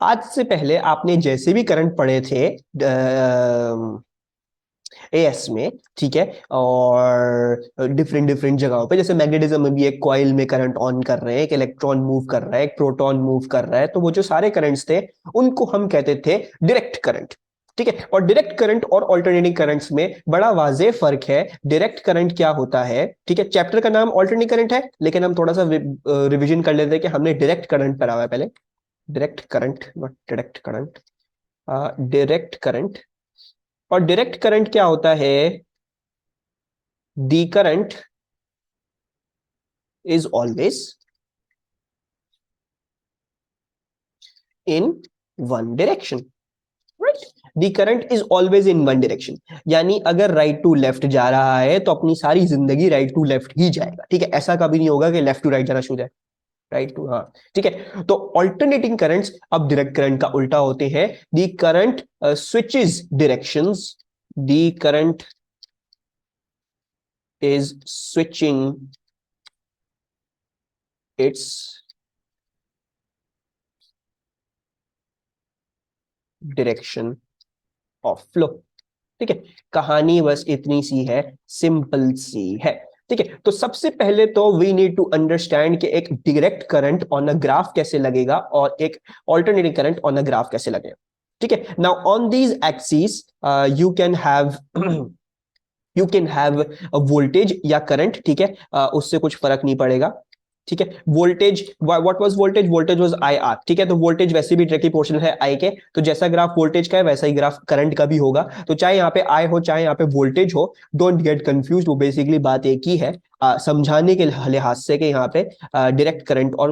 आज से पहले आपने जैसे भी करंट पढ़े थे एएस में, ठीक है, और डिफरेंट डिफरेंट जगहों पे, जैसे मैग्नेटिज्म में भी एक कॉइल में करंट ऑन कर रहे हैं, एक इलेक्ट्रॉन मूव कर रहा है, एक प्रोटॉन मूव कर रहा है, तो वो जो सारे करंट्स थे उनको हम कहते थे डायरेक्ट करंट। ठीक है, और डायरेक्ट करंट और ऑल्टरनेटिंग करंट्स में बड़ा वाजे फर्क है। डायरेक्ट करंट क्या होता है, ठीक है, चैप्टर का नाम ऑल्टरनेटिंग करंट है, लेकिन हम थोड़ा सा रिवीजन कर लेते हैं कि हमने डायरेक्ट करंट पढ़ा हुआ है पहले। Direct current, not direct current, direct current. और डायरेक्ट करंट क्या होता है? The current is always in one direction, right? The current is always in one direction, यानी अगर राइट टू लेफ्ट जा रहा है तो अपनी सारी जिंदगी राइट टू लेफ्ट ही जाएगा। ठीक है, ऐसा कभी नहीं होगा कि लेफ्ट टू राइट जाना शुरू जाए, राइट टू, हाँ। ठीक है, तो ऑल्टरनेटिंग करंट्स अब डायरेक्ट करंट का उल्टा होते हैं। The current switches directions, the current is switching its direction of flow। ठीक है, कहानी बस इतनी सी है, सिंपल सी है। ठीक है, तो सबसे पहले तो वी नीड टू अंडरस्टैंड कि एक direct current on a graph कैसे लगेगा और एक alternating current on a graph कैसे लगेगा। ठीक है, now on these axis you can have you can have voltage या करंट। ठीक है, उससे कुछ फर्क नहीं पड़ेगा। ठीक है, voltage, what was voltage? Voltage was I R. ठीक है, तो वोल्टेज वैसे भी डायरेक्टली प्रोपोर्शनल है आई के, तो जैसा ग्राफ वोल्टेज का है वैसा ही ग्राफ करंट का भी होगा। तो चाहे यहाँ पे आई हो चाहे यहाँ पे वोल्टेज हो, डोंट गेट कंफ्यूज, वो बेसिकली बात एक ही है। समझाने के लिहाज से कि यहाँ पे डायरेक्ट करंट और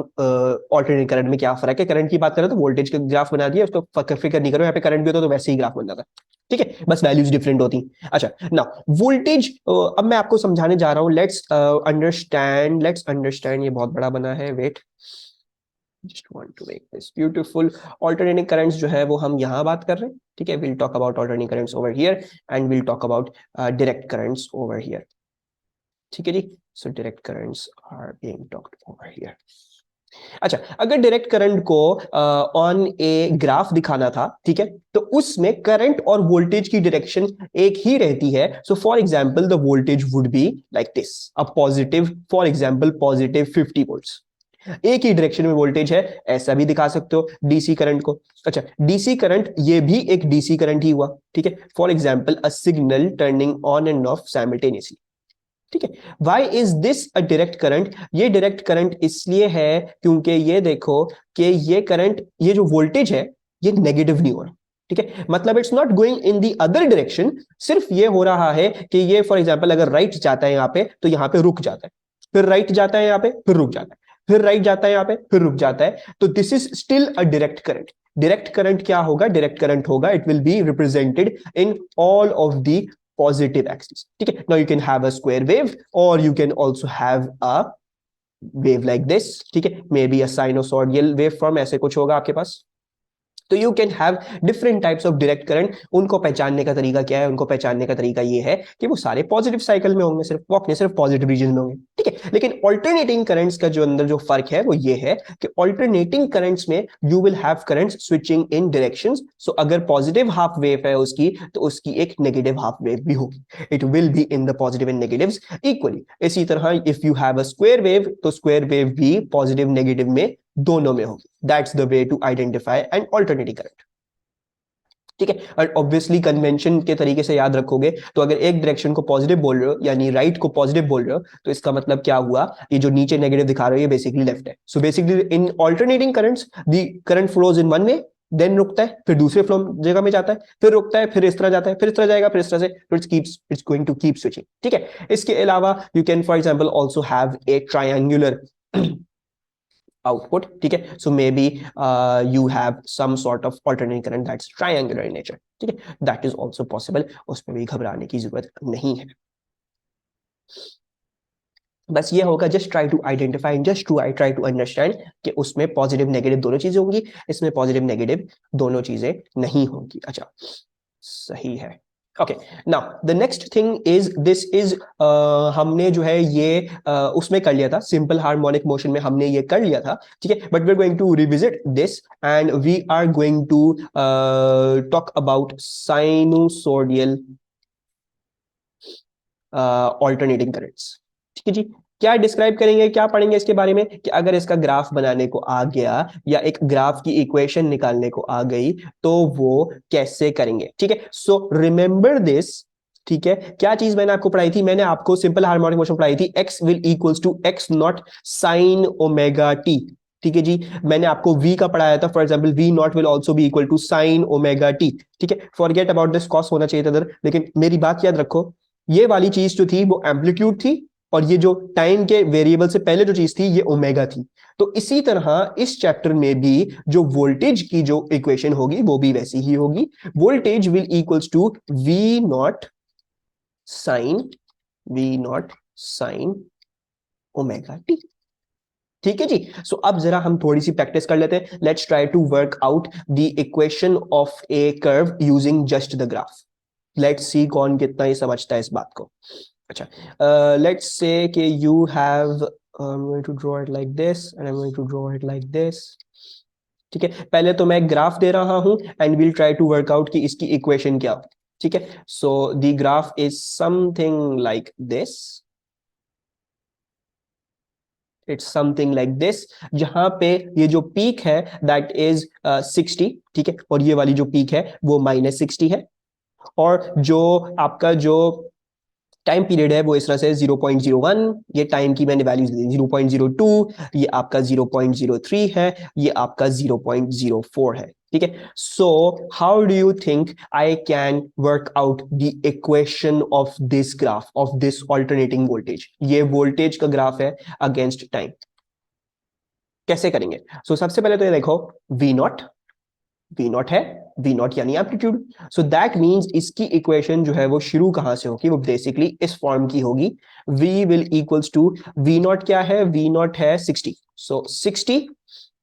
ऑल्टरनेट करंट में क्या फर्क है। करंट की बात करें तो वोल्टेज का ग्राफ बना दिया, उसको फिक्र नहीं करो, यहाँ पे करंट भी होता तो वैसे ही ग्राफ बन जाता। ठीक है, बस वैल्यूज डिफरेंट होती। अच्छा, नाउ वोल्टेज, अब मैं आपको समझाने जा रहा हूं। लेट्स अंडरस्टैंड, ये बहुत बड़ा बना है, wait, just want to make this beautiful. Alternating currents जो है वो हम यहां बात कर रहे हैं। ठीक है, we'll talk about alternating currents over here and we'll talk about direct currents over here. ठीक है जी, so direct currents are being talked over here. अच्छा, अगर डायरेक्ट करंट को ऑन ए ग्राफ दिखाना था, ठीक है, तो उसमें करंट और वोल्टेज की डायरेक्शन एक ही रहती है। So for example the voltage would be like this, a positive, for example positive 50 volts. एक ही डायरेक्शन में वोल्टेज है, ऐसा भी दिखा सकते हो डीसी करंट को। अच्छा, डीसी करंट ये भी एक डीसी करंट ही हुआ। ठीक है, for example a signal turning on and off simultaneously. ठीक है, why is this a direct current? ये डायरेक्ट करंट इसलिए है क्योंकि ये देखो कि ये करंट, ये जो वोल्टेज है, ये नेगेटिव नहीं हो रहा। ठीक है, मतलब it's not going in the other direction, सिर्फ ये हो रहा है कि ये फॉर एग्जांपल अगर राइट जाता है यहाँ पे तो यहाँ पे रुक जाता है, फिर राइट जाता है यहाँ पे फिर रुक जाता है, फिर राइट जाता है यहाँ पे फिर रुक जाता है, तो this is still a direct current. Direct current क्या होगा? डायरेक्ट करंट होगा, it will be represented in all of the positive axis। ठीक है, now you can have a square wave or you can also have a wave like this। ठीक है, maybe a sinusoidal waveform, ऐसे कुछ होगा आपके पास। तो you can have different types of direct current. उनको पहचानने का तरीका क्या है? उनको पहचानने का तरीका ये है कि वो सारे पॉजिटिव साइकिल में होंगे, सिर्फ वो अपने सिर्फ पॉजिटिव रीजन में होंगे। ठीक है, लेकिन ऑल्टरनेटिंग करंट्स का जो अंदर जो फर्क है वो ये है कि ऑल्टरनेटिंग करंट्स में you will have currents switching in directions. So अगर पॉजिटिव हाफ वेव है उसकी, तो उसकी एक नेगेटिव हाफ वेव भी होगी। It will be in the positive and negatives equally. इसी तरह if you have a square wave, तो स्क्वायर वेव भी पॉजिटिव नेगेटिव में दोनों में होगी। That's the way to identify an alternating current. ठीक है, और ऑब्वियसली कन्वेंशन के तरीके से याद रखोगे तो अगर एक डायरेक्शन को पॉजिटिव बोल रहे हो, यानी राइट को पॉजिटिव बोल रहे हो, तो इसका मतलब क्या हुआ? ये जो नीचे नेगेटिव दिखा रहे हो ये बेसिकली लेफ्ट है। So basically in alternating currents the current flows in one way, then रुकता है, फिर दूसरे फ्लो जगह में जाता है, फिर रुकता है, फिर इस तरह जाता है, फिर इस तरह जाएगा, फिर इस तरह से, फिर it's going to keep switching. ठीक है, इसके अलावा you can for example also have a triangular output। ठीक है, so maybe you have some sort of alternating current that's triangular in nature। ठीक है, that is also possible, उसमें भी घबराने की जरूरत नहीं है। बस ये होगा, just try to identify, just to I try to understand कि उसमें पॉजिटिव नेगेटिव दोनों चीजें होंगी, इसमें पॉजिटिव नेगेटिव दोनों चीजें नहीं होंगी। अच्छा, सही है। Okay, now the next thing is this is, हमने जो है ये उसमें कर लिया था, सिंपल हार्मोनिक मोशन में हमने ये कर लिया था, ठीक है, but we are going to revisit this and we are going to talk about sinusoidal alternating currents. ठीक है जी, क्या डिस्क्राइब करेंगे, क्या पढ़ेंगे इसके बारे में कि अगर इसका ग्राफ बनाने को आ गया या एक ग्राफ की इक्वेशन निकालने को आ गई तो वो कैसे करेंगे। ठीक है, सो रिमेंबर दिस। ठीक है, क्या चीज मैंने आपको पढ़ाई थी, मैंने आपको सिंपल हार्मोनिक मोशन पढ़ाई थी, x will equals to x not sine omega t. ठीक है जी, मैंने आपको v का पढ़ाया था, for example v not will also be equal to sine omega t. ठीक है, फॉरगेट अबाउट दिस कॉस होना चाहिए था इधर, लेकिन मेरी बात याद रखो, ये वाली चीज जो थी वो एम्पलीट्यूड थी, और ये जो टाइम के वेरिएबल से पहले जो चीज थी ये ओमेगा थी। तो इसी तरह इस चैप्टर में भी जो वोल्टेज की जो इक्वेशन होगी वो भी वैसी ही होगी, voltage will equals to v not sine, v not sine omega t. ठीक है जी, सो अब जरा हम थोड़ी सी प्रैक्टिस कर लेते हैं, let's try to work out the equation of a curve using just the graph. Let's see कौन कितना ही समझता है इस बात को। अच्छा, लेट्स से कि you have, I'm going to draw it like this and I'm going to draw it like this। ठीक है, पहले तो मैं ग्राफ दे रहा हूं and we'll try to work out कि इसकी इक्वेशन क्या हो। ठीक है, so the graph is something like this, it's something like this, जहां पे ये जो पीक है that is 60। ठीक है, और ये वाली जो पीक है वो -60 है, और जो आपका जो टाइम पीरियड है वो इस तरह से 0.01, ये टाइम की मैंने वैल्यूज दी 0.02, ये आपका 0.03 है, ये आपका 0.04 है। ठीक है, so how do you think I can work out the equation of this graph of this alternating voltage, ये वोल्टेज का ग्राफ है अगेंस्ट टाइम, कैसे करेंगे। सो सबसे पहले तो ये देखो, वी नॉट, वी नॉट है, वी नॉट यानी एम्पलीट्यूड, सो दैट मींस इसकी इक्वेशन जो है वो शुरू कहां से होगी, वो बेसिकली इस फॉर्म की होगी, v will equals to, v not क्या है, वी नॉट है 60, सो 60।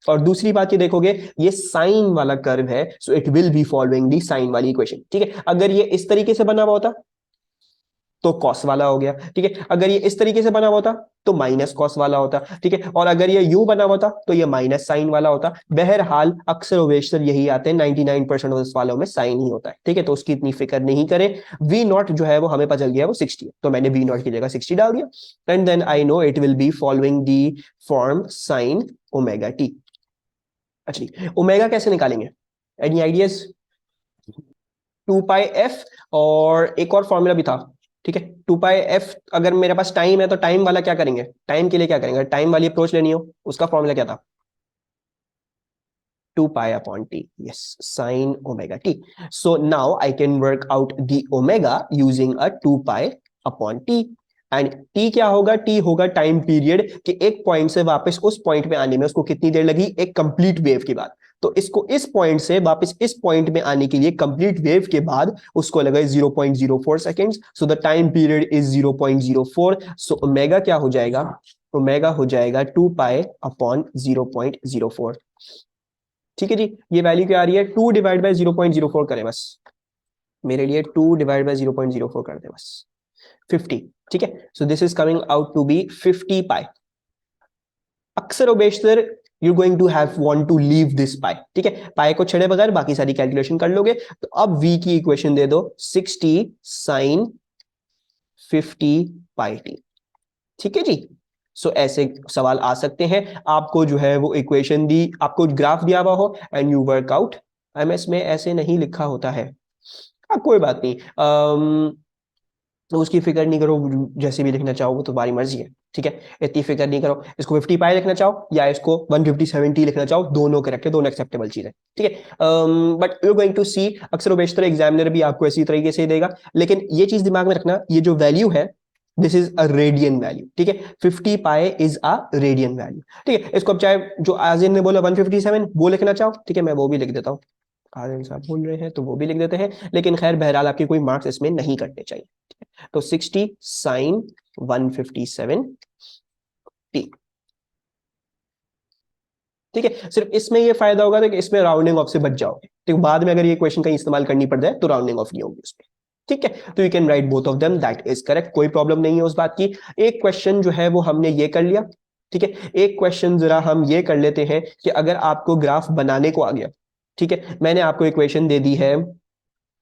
और दूसरी बात ये देखोगे, ये साइन वाला कर्व है, so it will be following the sine वाली इक्वेशन। ठीक है, अगर ये इस तरीके से बना हुआ होता तो कॉस वाला हो गया। ठीक है, अगर ये इस तरीके से बना हुआ होता तो माइनस कॉस वाला होता। ठीक है, और अगर ये यू बना हुआ होता तो ये माइनस साइन वाला होता। बहरहाल अक्सर ओवेशर यही आते हैं, 99% ऑफ वालों में साइन ही होता है। ठीक है, तो उसकी इतनी फिक्र नहीं करें। वी नॉट जो है वो हमें पता चल गया वो 60 है, तो मैंने वी नॉट की जगह 60 डाल दिया, and then I know it will be following the form sine omega t. अच्छा, ओमेगा कैसे निकालेंगे, एनी आइडियाज। 2 पाई एफ, और एक और फॉर्मूला भी था। ठीक है, 2 पाई एफ, अगर मेरे पास टाइम है तो टाइम वाला क्या करेंगे, टाइम के लिए क्या करेंगे, टाइम वाली अप्रोच लेनी हो, उसका फॉर्मूला क्या था, 2 pi upon T, yes, sign omega T. So now I can work out the omega using a 2 pi upon T, and T क्या होगा, टी होगा टाइम पीरियड कि एक पॉइंट से वापस उस पॉइंट में आने में उसको कितनी देर लगी, एक कंप्लीट वेव के बाद। तो इसको इस पॉइंट से वापस इस पॉइंट में आने के लिए कंप्लीट वेव के बाद उसको लगा 0.04 seconds, so the time period is 0.04, so omega क्या हो जाएगा, ओमेगा हो जाएगा 2 पाई अपॉन 0.04। ठीक है जी, ये वैल्यू क्या आ रही है, 2 डिवाइड बाई 0.04 करें बस, मेरे लिए 2 डिवाइड बाई 0.04 कर दे बस, 50। ठीक है, so this is coming out to be 50 pi. अक्सर और बेशतर you going to have want to leave this pi. ठीक है, पाई को छेड़े बगैर बाकी सारी कैलकुलेशन कर लोगे। तो अब v की इक्वेशन दे दो, 60 साइन 50 पाई टी। ठीक है जी, सो ऐसे सवाल आ सकते हैं, आपको जो है वो इक्वेशन दी, आपको ग्राफ दिया हुआ हो and you work out. MS में ऐसे नहीं लिखा होता है, कोई बात नहीं, तो उसकी फिक्र नहीं करो, जैसे भी लिखना चाहो वो तुम्हारी मर्जी है। ठीक है, इतनी फिक्र नहीं करो, इसको 50 पाई लिखना चाहो या इसको 150/70 लिखना चाहो, दोनों करेक्ट है, दोनों एक्सेप्टेबल चीज है। ठीक है, बट यू गोइंग टू सी, अक्सर बेशतर एग्जामिनर भी आपको इसी तरीके से देगा, लेकिन ये चीज दिमाग में रखना, ये जो वैल्यू है this is a radian value. ठीक है, 50 pi is a radian value. ठीक है, इसको अब चाहे जो आजिन ने बोला 157 वो लिखना चाहो, ठीक है, मैं वो भी लिख देता हूँ, आजिन साहब बोल रहे हैं तो वो भी लिख देते हैं, लेकिन खैर बहरहाल आपके कोई मार्क्स इसमें नहीं कटने चाहिए। तो 60 साइन 157 टी। ठीक है, सिर्फ इसमें ये फायदा होगा कि इसमें राउंडिंग ऑफ से बच जाओगे, ठीक, बाद में अगर ये क्वेश्चन कहीं इस्तेमाल करनी पड़ जाए तो राउंडिंग ऑफ नहीं होगी उसमें। ठीक है, तो you can write both of them, that is correct, कोई प्रॉब्लम नहीं है उस बात की। एक क्वेश्चन जो है वो हमने ये कर लिया, ठीक है। एक क्वेश्चन जरा हम ये कर लेते हैं कि अगर आपको ग्राफ बनाने को आ गया, ठीक है, मैंने आपको इक्वेशन दे दी है,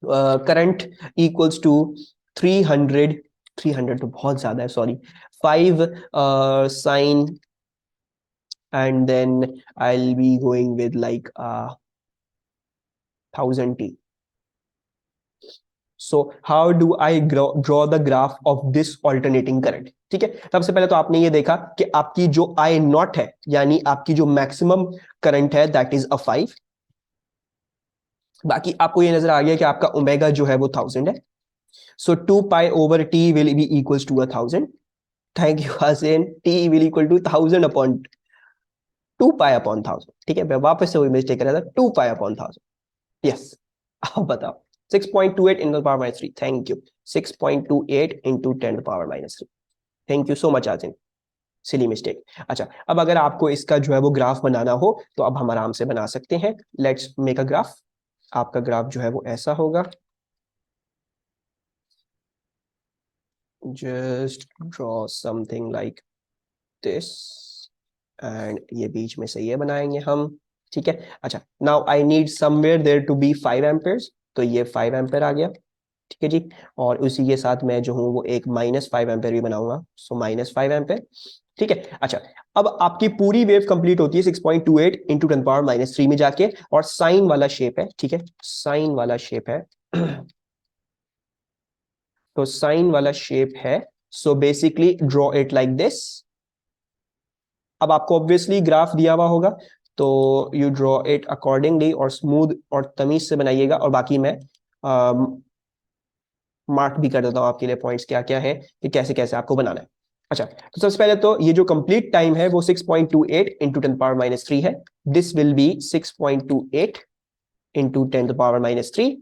करंट इक्वल्स टू 300, 300 तो बहुत ज्यादा है, sorry, 5 sine, and then I'll be going with like 1000t. So how do I draw the graph of this alternating current? ठीक है, सबसे पहले तो आपने ये देखा कि आपकी जो I नॉट है, यानी आपकी जो मैक्सिमम करंट है, दैट इज 5। बाकी आपको ये नजर आ गया कि आपका ओमेगा जो है वो 1000 है। So 2 pi over t will be equals to 1000। Thank you Hasan, t will equal to 1000 upon 2 pi upon 1000। ठीक है, मैं वापस से वही मिस्टेक कर रहा था, 2 पाई अपॉन 1000। यस, अब बताओ, 6.28 into the power minus 3, thank you, 6.28 into 10 to the power minus 3, thank you so much again, silly mistake. अच्छा, अब अगर आपको इसका जो है वो ग्राफ बनाना हो तो अब हम आराम से बना सकते हैं। Let's make a graph. आपका ग्राफ जो है वो ऐसा होगा, just draw something like this, and ये बीच में से ये बनाएंगे हम, ठीक है। अच्छा, now I need somewhere there to be 5 amperes, तो ये 5 एम्पेयर आ गया, ठीक है जी। और उसी के साथ मैं जो हूँ वो एक -5 एम्पेयर भी बनाऊंगा, सो -5 एम्पेयर, ठीक है। अच्छा, अब आपकी पूरी वेव कंप्लीट होती है 6.28 इंटू 10⁻³ में जाके, और साइन वाला शेप है, ठीक है, साइन वाला शेप है। तो साइन वाला शेप है, so basically draw it like this. अब आपको ऑब्वियसली ग्राफ दिया हुआ होगा, तो यू ड्रॉ इट अकॉर्डिंगली, और स्मूथ और तमीज से बनाइएगा, और बाकी मैं मार्क भी कर देता हूं आपके लिए पॉइंट्स क्या क्या है कि कैसे कैसे आपको बनाना है। अच्छा, तो सबसे पहले तो ये जो कंप्लीट टाइम है वो 6.28 इंटू 10⁻³ है, दिस विल बी 6.28 इंटू 10⁻³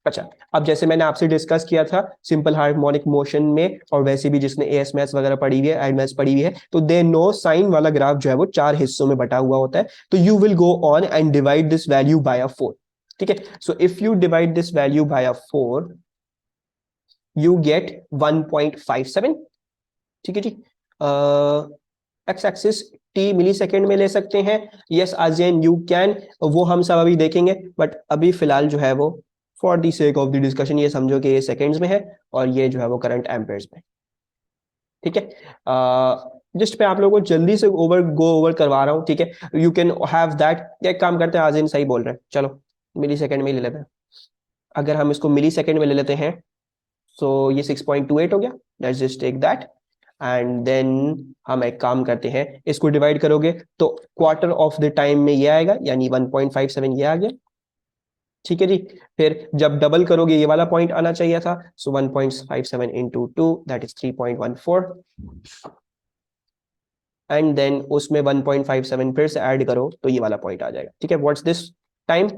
अच्छा, अब जैसे मैंने आपसे डिस्कस किया था सिंपल हार्मोनिक मोशन में, और वैसे भी जिसने एएस मैथ्स वगैरह पढ़ी हुई है, एड मैथ्स पढ़ी हुई है, तो दे नो साइन वाला ग्राफ जो है वो 4 हिस्सों में बटा हुआ होता है। तो you will go on and divide this value by a 4, ठीक है। So if you divide this value by a 4, you get 1.57, ठीक है जी। X axis T millisecond में ले सकते हैं, यस आजियन यू कैन, वो हम सब अभी देखेंगे, बट अभी फिलहाल जो है वो for the sake of the discussion ये समझो कि ये सेकेंड्स में है, और ये जो है वो करंट एम्पेयर्स में, ठीक है। जस्ट मैं आप लोगों को जल्दी से गो ओवर करवा रहा हूँ, ठीक है। यू कैन हैव दैट, एक काम करते हैं, आजिन सही बोल रहे हैं, चलो मिली सेकेंड में ले लेते हैं। अगर हम इसको मिली सेकेंड में ले लेते हैं, सो ये 6.28 हो गया, let's just take that, and then हम एक काम करते हैं, इसको डिवाइड करोगे तो क्वार्टर ऑफ द टाइम में ये आएगा, यानी 1.57 ये आ गया, ठीक है जी। फिर जब डबल करोगे ये वाला पॉइंट आना चाहिए था, so 1.57 into 2 that is 3.14, and then उसमें 1.57 फिर से ऐड करो तो ये वाला पॉइंट आ जाएगा, ठीक है। व्हाट्स दिस टाइम,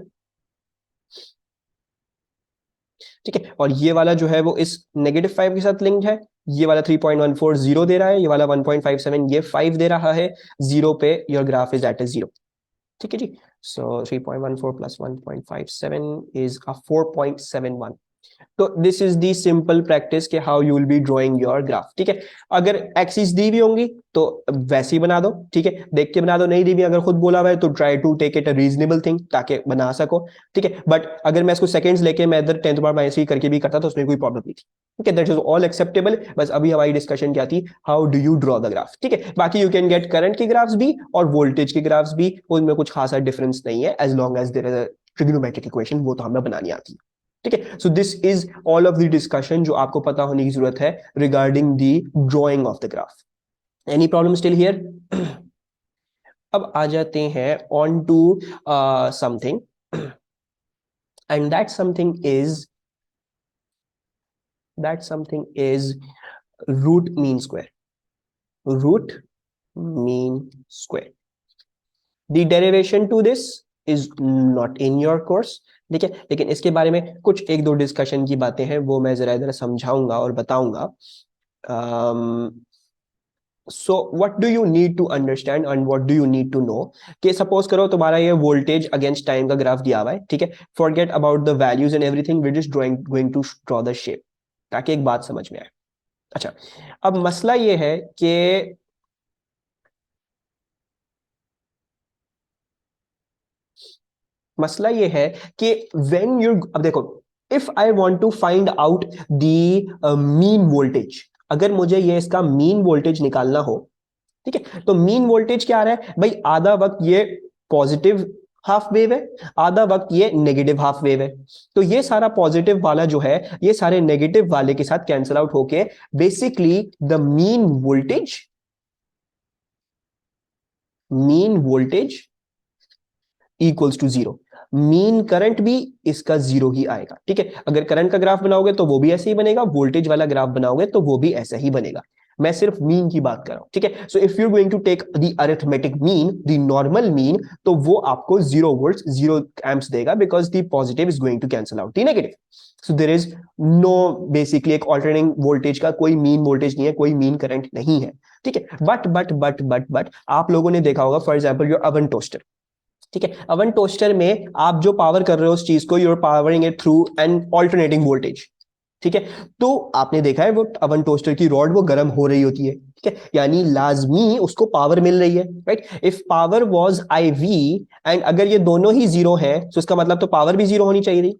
ठीक है। और ये वाला जो है वो इस -5 के साथ लिंक्ड है, ये वाला 3.14 जीरो दे रहा है, ये वाला 1.57 ये 5 दे रहा है, जीरो पे your graph is at a zero, ठीक है जी। सो 3.14 प्लस 1.57 इज अ 4.71। तो this is the simple practice के how you will be drawing your graph, ठीक है। अगर एक्सिस दी भी होंगी तो वैसे ही बना दो, ठीक है, देख के बना दो, नहीं दी भी अगर खुद बोला हुआ है तो try to take it a reasonable thing ताकि बना सको, ठीक है। बट अगर मैं इसको सेकंड्स लेके मैं इधर 10⁻³ करके भी करता तो उसमें कोई प्रॉब्लम नहीं थी, ठीक है, दैट इज ऑल एक्सेप्टेबल। बस अभी हमारी डिस्कशन क्या थी, how do you draw the graph, ठीक है। बाकी यू कैन गेट करंट के ग्राफ्स भी और वोल्टेज के ग्राफ्स भी, उनमें कुछ खासा डिफरेंस नहीं है, as long as there is a trigonometric equation, वो तो हमें बनानी आती है, ठीक है। So this is all of the discussion जो आपको पता होने की जरूरत है regarding the drawing of the graph. Any problem still here? अब आ जाते हैं on to something, and that something is root mean square, root mean square. The derivation to this is not in your course, ठीक है, लेकिन इसके बारे में कुछ एक दो डिस्कशन की बातें हैं, वो मैं जरा इधर समझाऊंगा और बताऊंगा। So what do you need to understand and what do you need to know, कि सपोज करो तुम्हारा ये वोल्टेज अगेंस्ट टाइम का ग्राफ दिया हुआ है, ठीक है, forget about the values and everything, we just going to draw the shape, ताकि एक बात समझ में आए। अच्छा, अब मसला ये है कि मसला ये है कि व्हेन यू, अब देखो, if I want to find out the mean voltage, अगर मुझे ये इसका मीन वोल्टेज निकालना हो, ठीक है, तो मीन वोल्टेज क्या आ रहा है भाई? आधा वक्त ये पॉजिटिव हाफ वेव है, आधा वक्त ये नेगेटिव हाफ वेव है। तो ये सारा पॉजिटिव वाला जो है ये सारे नेगेटिव वाले के साथ कैंसिल आउट होके basically the mean voltage equals to zero. Mean current भी इसका जीरो ही आएगा, ठीक है। अगर करंट का ग्राफ बनाओगे तो वो भी ऐसे ही बनेगा, वोल्टेज वाला ग्राफ बनाओगे तो वो भी ऐसा ही बनेगा। मैं सिर्फ मीन की बात कर रहा हूं, ठीक है। So if you going to take the arithmetic mean, the normal mean, तो वो आपको 0 वोल्ट 0 एम्प्स देगा, because the positive is going to cancel out the negative. So there is no, basically एक ऑल्टरनेटिंग वोल्टेज का कोई mean voltage नहीं है, कोई मीन करंट नहीं है, ठीक है। बट आप लोगों ने देखा होगा, for example your oven toaster, ठीक है। अवन टोस्टर में आप जो पावर कर रहे हो उस चीज को, you're powering it through an alternating voltage, ठीक है। तो आपने देखा है वो अवन टोस्टर की रॉड वो गर्म हो रही होती है, ठीक है, यानी लाजमी उसको पावर मिल रही है, right. If power was I V and अगर ये दोनों ही जीरो है तो इसका मतलब तो पावर भी जीरो होनी चाहिए थी।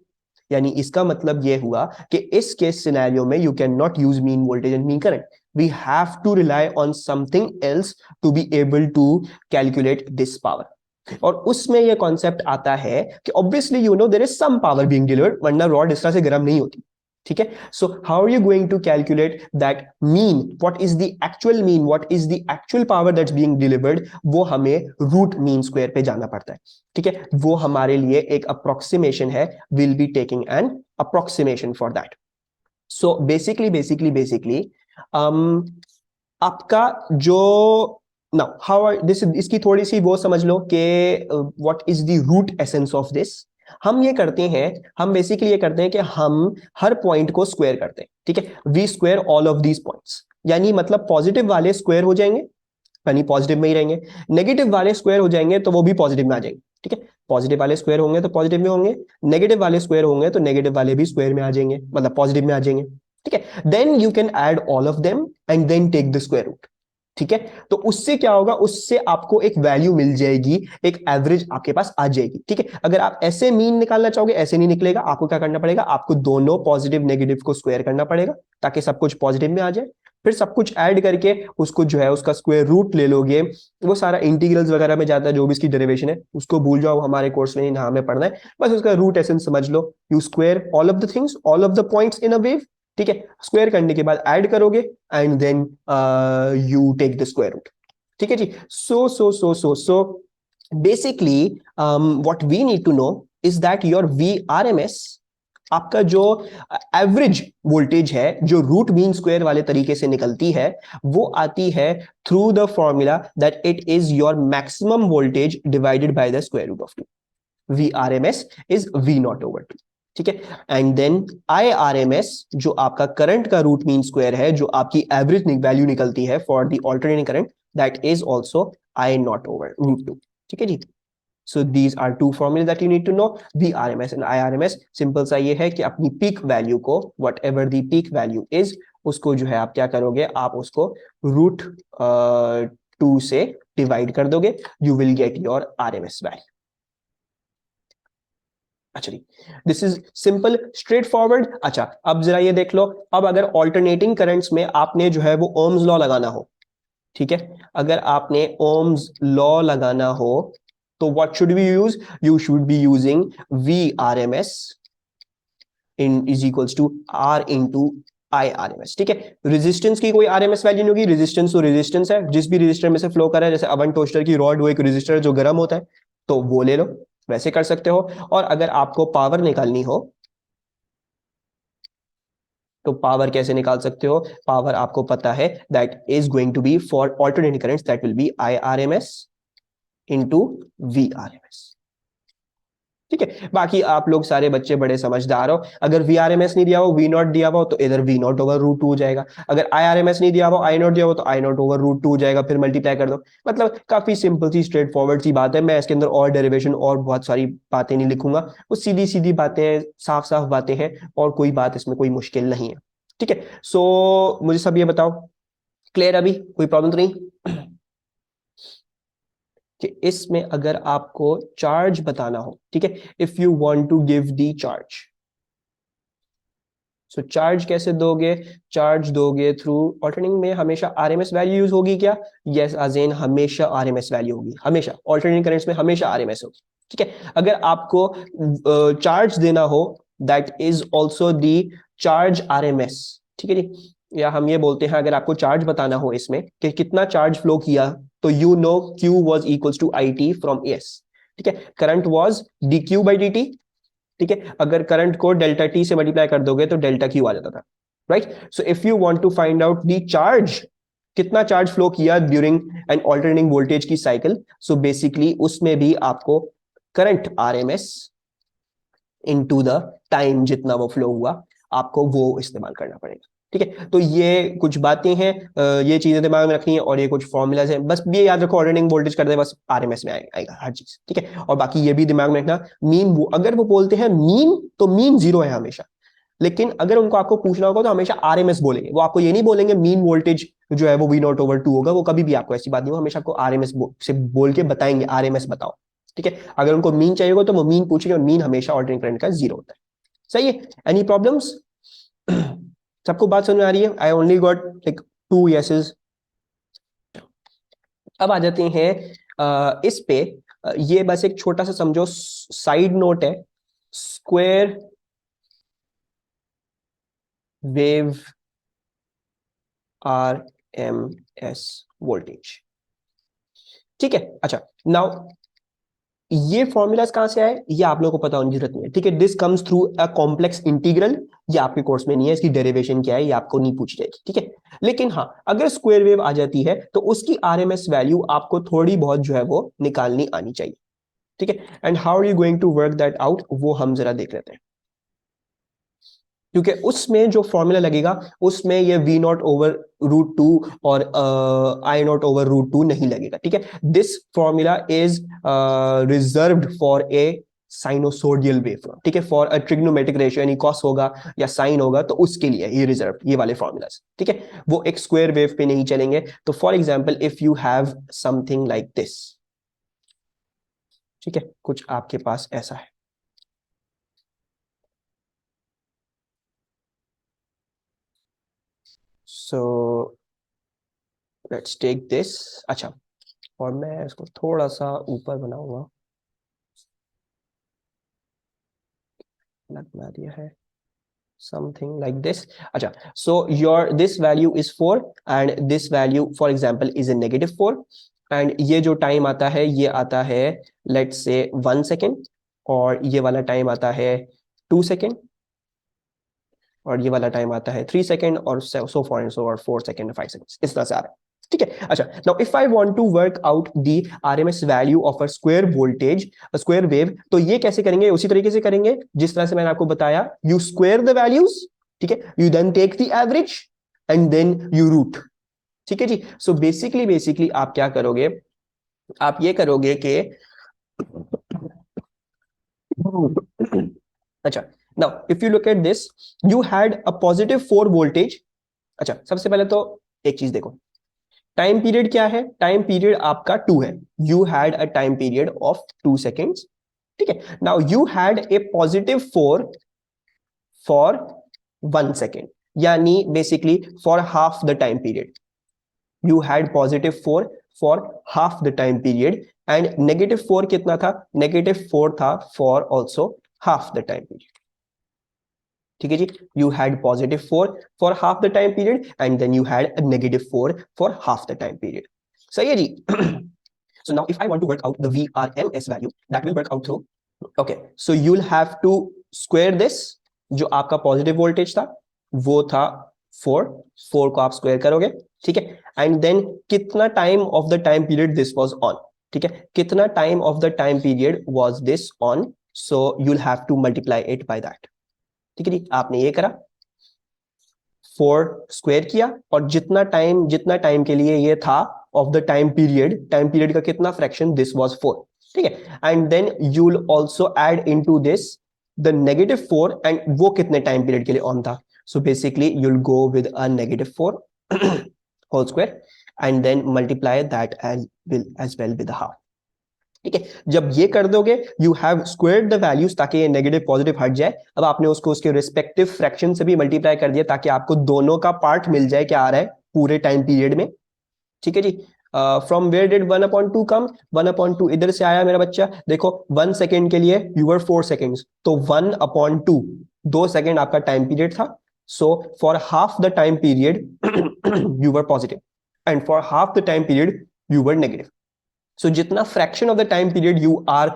यानी इसका मतलब ये हुआ कि इस केस सिनेरियो में you can not use mean voltage and mean current, we have to rely on something else to be able to calculate this power. और उसमें यह कॉन्सेप्ट आता है कि obviously you know there is some power being delivered, वरना rod इस तरह से गर्म नहीं होती, ठीक है। So how are you going to calculate that mean, what is the actual mean, what is the actual power that's being delivered? वो हमें रूट मीन स्क्वायर पे जाना पड़ता है, ठीक है। वो हमारे लिए एक अप्रोक्सीमेशन है, will be taking an approximation for that. So basically आपका जो नाउ हाउ दिस, इसकी थोड़ी सी वो समझ लो कि what is the root essence of this. हम ये करते हैं, हम बेसिकली ये करते हैं कि हम हर पॉइंट को स्क्वायर करते हैं, ठीक है। We square all of these points, यानी मतलब पॉजिटिव वाले स्क्वायर हो जाएंगे, यानी पॉजिटिव में ही रहेंगे। नेगेटिव वाले स्क्वायर हो जाएंगे तो वो भी पॉजिटिव में आ जाएंगे, ठीक है। पॉजिटिव वाले स्क्वायर होंगे तो पॉजिटिव में होंगे, नेगेटिव वाले स्क्वायर होंगे तो नेगेटिव वाले भी स्क्वायर में आ जाएंगे, मतलब पॉजिटिव में आ जाएंगे, ठीक है। Then you can add all of them and then take the square root, ठीक है। तो उससे क्या होगा, उससे आपको एक वैल्यू मिल जाएगी, एक एवरेज आपके पास आ जाएगी, ठीक है। अगर आप ऐसे मीन निकालना चाहोगे, ऐसे नहीं निकलेगा, आपको क्या करना पड़ेगा, आपको दोनों पॉजिटिव नेगेटिव को स्क्वायर करना पड़ेगा ताकि सब कुछ पॉजिटिव में आ जाए। फिर सब कुछ ऐड करके उसको जो है उसका स्क्वायर रूट ले लोगे, वो सारा इंटीग्रल्स वगैरह में जाता है, जो भी इसकी डेरिवेशन है उसको भूल जाओ, हमारे कोर्स में नहीं, ना हमें पढ़ना है, बस उसका रूट एसेंस समझ लो। You square all of the things, all of the points in a wave, ठीक है। स्क्वायर करने के बाद ऐड करोगे and then you take the square root, ठीक है जी। So basically what we need to know is that your VRMS, आपका जो एवरेज वोल्टेज है जो रूट मीन स्क्वायर वाले तरीके से निकलती है, वो आती है through the formula that it is your maximum voltage divided by the square root of 2। VRMS is V not over 2, ठीक है। एंड देन IRMS जो आपका करंट का रूट मीन स्क्वायर है, जो आपकी एवरेज वैल्यू निकलती है for the alternating current, that is also I not over root 2, ठीक है जी। So these are two formulas that you need to know, VRMS and IRMS। Simple सा ये है कि अपनी पीक वैल्यू को, whatever the peak value is, उसको जो है आप क्या करोगे, आप उसको रूट 2 से डिवाइड कर दोगे, you will get your RMS value. अच्छा जी, this is simple straightforward. अच्छा, अब जरा ये देख लो, अब अगर ऑल्टरनेटिंग करंट्स में आपने जो है वो ओम्स लॉ लगाना हो, ठीक है, अगर आपने ओम्स लॉ लगाना हो तो what should we use? You should be using VRMS in is equals to R into IRMS, ठीक है। रेजिस्टेंस की कोई RMS वैल्यू नहीं होगी, रेजिस्टेंस तो रेजिस्टेंस है, जिस भी रेजिस्टर में से फ्लो कर रहा है, जैसे अवन टोस्टर की रॉड वो एक रेजिस्टर जो गर्म होता है, तो वो ले लो, वैसे कर सकते हो। और अगर आपको पावर निकालनी हो तो पावर कैसे निकाल सकते हो? पावर आपको पता है that is going to be for alternating currents, that will be IRMS into VRMS, ठीक है। बाकी आप लोग सारे बच्चे बड़े समझदार हो, अगर VRMS नहीं दिया हो, V नॉट दिया हो, तो इधर V नॉट ओवर रूट 2 हो जाएगा, अगर IRMS नहीं दिया हो, I नॉट दिया हो, तो I नॉट ओवर रूट 2 हो जाएगा, फिर मल्टीप्लाई कर दो। मतलब काफी सिंपल सी स्ट्रेट फॉरवर्ड सी बात है, मैं इसके अंदर और डेरिवेशन और बहुत सारी बातें नहीं लिखूंगा, वो सीधी सीधी बातें हैं, साफ साफ बातें हैं, और कोई बात इसमें कोई मुश्किल नहीं है, ठीक है, सो मुझे सब ये बताओ, क्लियर अभी, कोई प्रॉब्लम तो नहीं कि इसमें अगर आपको चार्ज बताना हो, ठीक है, if you want to give the charge, so charge कैसे दोगे? चार्ज दोगे थ्रू ऑल्टरनेटिंग में हमेशा आरएमएस वैल्यू यूज होगी क्या? यस अजेन, हमेशा आरएमएस वैल्यू होगी, हमेशा ऑल्टरनेटिंग करंट्स में हमेशा आरएमएस होगी। ठीक है, अगर आपको चार्ज देना हो, that is also the charge RMS. ठीक है जी, या हम ये बोलते हैं अगर आपको चार्ज बताना हो इसमें कि कितना चार्ज फ्लो किया, तो you know Q was equals to I T from S. ठीक है, current was D Q by D T. ठीक है, अगर करंट को डेल्टा टी से मल्टीप्लाई कर दोगे तो डेल्टा क्यू आ जाता था, right? So if you want to find out the charge, कितना चार्ज फ्लो किया ड्यूरिंग एन ऑल्टरनेटिंग वोल्टेज की साइकिल, सो बेसिकली उसमें भी आपको current RMS into the time जितना वो फ्लो हुआ, आपको वो इस्तेमाल करना पड़ेगा। ठीक है, तो ये कुछ बातें हैं, ये चीजें दिमाग में रखनी है, और ये कुछ फॉर्मूलाज हैं, बस ये याद रखो ऑल्टरनेटिंग वोल्टेज कर दे, बस आरएमएस में आएगा हर चीज। ठीक है, और बाकी ये भी दिमाग में रखना, मीन अगर वो बोलते हैं मीन, तो मीन जीरो है हमेशा, लेकिन अगर उनको आपको पूछना होगा तो हमेशा आरएमएस बोलेंगे, वो आपको ये नहीं बोलेंगे मीन वोल्टेज जो है वो वी नॉट ओवर टू होगा, वो कभी भी आपको ऐसी बात नहीं हो, हमेशा आपको आरएमएस से बोल के बताएंगे आरएमएस बताओ। ठीक है, अगर उनको मीन चाहिए होगा तो वो मीन पूछेंगे, और मीन हमेशा ऑल्टरनेटिंग करंट का जीरो होता है। सही है, एनी प्रॉब्लम्स? सबको बात समझ में आ रही है? I only got like 2 yeses। अब आ जाते हैं इस पे, ये बस एक छोटा सा समझो साइड नोट है, square wave R M S voltage. ठीक है, अच्छा, नाउ ये फॉर्मूलाज कहां से आए ये आप लोगों को पता होने की जरूरत नहीं है। ठीक है, this comes through a complex integral, ये आपके कोर्स में नहीं है, इसकी डेरिवेशन क्या है ये आपको नहीं पूछी जाएगी। ठीक है, लेकिन हाँ, अगर स्क्वायर वेव आ जाती है तो उसकी आरएमएस वैल्यू आपको थोड़ी बहुत जो है वो निकालनी आनी चाहिए। ठीक है, and how are you going to work that out, वो हम जरा देख लेते हैं, क्योंकि उसमें जो फॉर्मूला लगेगा उसमें ये V naught over root two और I naught over root two नहीं लगेगा। ठीक है, this formula is reserved for a sinusoidal waveform. ठीक है, फॉर अ ट्रिग्नोमेट्रिक रेशियो, यानी कॉस होगा या साइन होगा तो उसके लिए ये रिजर्व, ये वाले फॉर्मूलाज। ठीक है, वो एक स्क्वायर वेव पे नहीं चलेंगे। तो for example if you have something like this, ठीक है, कुछ आपके पास ऐसा है, सो लेट्स टेक दिस। अच्छा, और मैं इसको थोड़ा सा ऊपर बनाऊंगा, बना दिया है समथिंग लाइक दिस। अच्छा, so your this value is 4 and this value for example is a -4, and ये जो टाइम आता है ये आता है लेट्स से 1 सेकेंड, और ये वाला टाइम आता है 2 सेकेंड, और ये वाला टाइम आता है 3 सेकेंड, और सो फॉर एंड सो, और 4 सेकेंड, 5 सेकेंड, इस तरह से आ रहा है। ठीक है, अच्छा, now if I want to work out the RMS value of a square voltage, square wave, तो ये कैसे करेंगे? उसी तरीके से करेंगे जिस तरह से मैंने आपको बताया, यू स्क्वायर द वैल्यूज। ठीक है, you then take the average and then you root. ठीक है जी, सो बेसिकली आप क्या करोगे, आप ये करोगे कि अच्छा, now if you look at this, you had a positive 4 voltage. अच्छा, सबसे पहले तो एक चीज देखो, टाइम पीरियड क्या है? टाइम पीरियड आपका 2 है, you had a time period of 2 seconds. ठीक है, now you had a +4 for 1 second, यानी basically for half the time period, you had +4 for half the time period, and -4 कितना था? -4 था for also half the time period. ठीक है जी, you had +4 for half the time period, and then you had a -4 for half the time period. सही है जी। So now if I want to work out the VRMS value, that will work out through, okay, so you'll have to square this, जो आपका positive voltage था वो था 4, 4 को आप स्क्वायर करोगे। ठीक है, एंड देन कितना time of the time period this was on. ठीक है, कितना time of the time period was this on, so you'll have to multiply it by that। ठीक है जी, आपने ये करा, 4 स्क्वायर किया, और जितना टाइम के लिए ये था ऑफ द टाइम पीरियड का कितना फ्रैक्शन, दिस वाज 4। ठीक है, and then you will also add into this the -4, and वो कितने टाइम पीरियड के लिए ऑन था, So basically you'll go with a -4 whole square and then multiply that as well with a half. ठीक है, जब ये कर दोगे you have squared the values ताकि ये नेगेटिव पॉजिटिव हट जाए. अब आपने उसको उसके रिस्पेक्टिव फ्रैक्शन से भी मल्टीप्लाई कर दिया ताकि आपको दोनों का पार्ट मिल जाए क्या आ रहा है पूरे टाइम पीरियड में. ठीक है जी. फ्रॉम वेयर डिड 1/2 कम? 1/2 इधर से आया मेरा बच्चा. देखो 1 सेकेंड के लिए यू वर 4 सेकेंड्स, तो 1/2 2 सेकेंड आपका टाइम पीरियड था. So for half the time period you were positive and for half the time period you were negative. So जितना fraction of the time period you are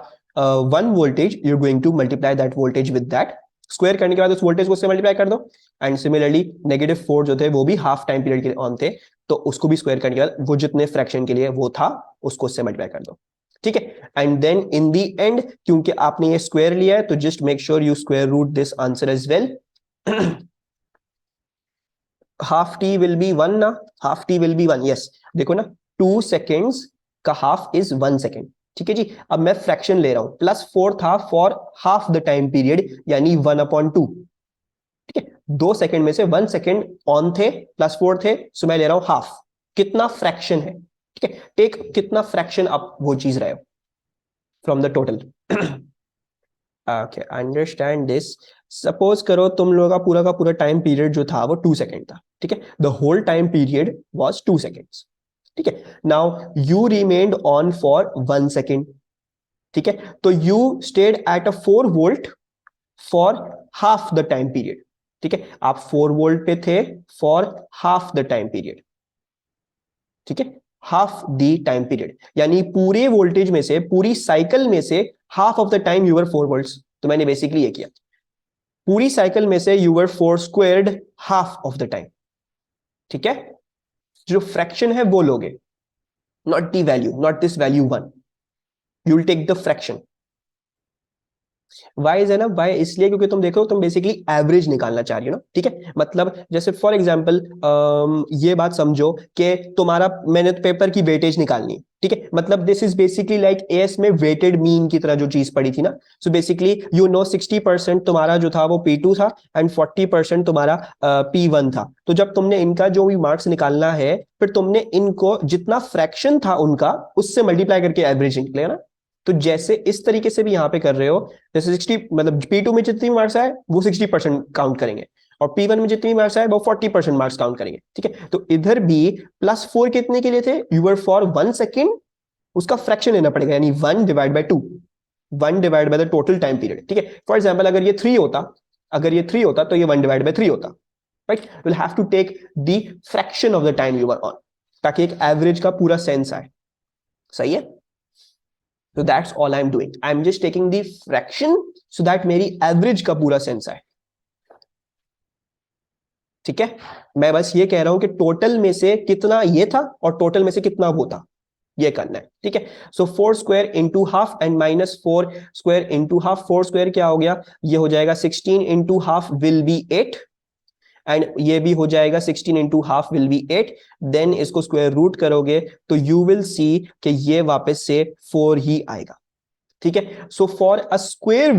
one voltage, you're going to multiply that voltage with that. Square करने के बाद उस voltage को उससे multiply कर दो. And similarly -4 जो थे वो भी half time period के लिए on थे, तो उसको भी square करने के बाद वो जितने fraction के लिए वो था उसको उससे multiply कर दो. ठीक है. And then in the end क्योंकि आपने ये square लिया है तो just make sure you square root this answer as well. half t will be 1 ना, half t will be 1. yes, देखो ना 2 seconds का हाफ इज 1 सेकेंड. ठीक है जी. अब मैं फ्रैक्शन ले रहा हूं, +4 था for half the time period यानी 1/2. ठीक है, 2 सेकेंड में से 1 सेकेंड ऑन थे, +4 थे, सो मैं ले रहा हूं हाफ. कितना फ्रैक्शन है? ठीक है, टेक कितना फ्रैक्शन आप वो चीज रहे हो from the total. Okay, understand this. Suppose करो तुम लोगों का पूरा टाइम पीरियड जो था वो 2 सेकेंड था. ठीक है, the whole time period was 2 seconds. ठीक है, now you remained on for 1 second. ठीक है, तो you stayed at a 4 volt for half the time period. ठीक है, आप 4 वोल्ट पे थे for half the time period. ठीक है, हाफ द टाइम पीरियड यानी पूरे वोल्टेज में से, पूरी साइकिल में से half of the time you were 4 volts. तो मैंने बेसिकली ये किया, पूरी साइकिल में से you were 4 squared half of the time. ठीक है, जो फ्रैक्शन है वो लोगे, not the value, not this value 1. You will take the fraction. Why है ना, वाई इसलिए क्योंकि तुम देखो तुम बेसिकली एवरेज निकालना चाह रही हो ना. ठीक है, मतलब जैसे फॉर एग्जांपल ये बात समझो कि तुम्हारा मैंने तो पेपर की वेटेज निकालनी है. ठीक है, मतलब this is basically like as में वेटेड मीन की तरह जो चीज पड़ी थी ना. सो बेसिकली यू नो 60% तुम्हारा जो था वो P2 था एंड 40% तुम्हारा P1 था. तो जब तुमने इनका जो भी मार्क्स निकालना है फिर तुमने इनको जितना फ्रैक्शन था उनका उससे मल्टीप्लाई करके एवरेज निकलेगा ना. तो जैसे इस तरीके से भी यहां पे कर रहे हो, जैसे 60 मतलब P2 में जितनी मार्क्स आए वो 60% काउंट करेंगे और P1 में जितनी मार्क्स आए वो 40% मार्क्स काउंट करेंगे. ठीक है, तो इधर भी +4 कितने के लिए थे? यू वर फॉर 1 सेकेंड, उसका फ्रैक्शन लेना पड़ेगा यानी 1 divide by 2, 1 divide by the total time period. ठीक है, फॉर एग्जाम्पल अगर ये 3 होता, तो ये 1 डिवाइड बाय 3 होता. Right, will have to take the fraction of the time you were on ताकि एक एवरेज का पूरा सेंस आए. सही है. So that's all I'm doing. I'm just taking the fraction so that मेरी average का पूरा सेंस आए. ठीक है, मैं बस ये कह रहा हूं कि टोटल में से कितना ये था और टोटल में से कितना वो था, ये करना है. ठीक है, so 4 square into half and -4 square into half. 4 square क्या हो गया? ये हो जाएगा 16 into half will be 8 and ये भी हो जाएगा 16 into half will be 8. Then इसको स्क्वायर रूट करोगे तो यू विल सी कि ये वापस से 4 ही आएगा. ठीक है, so for a square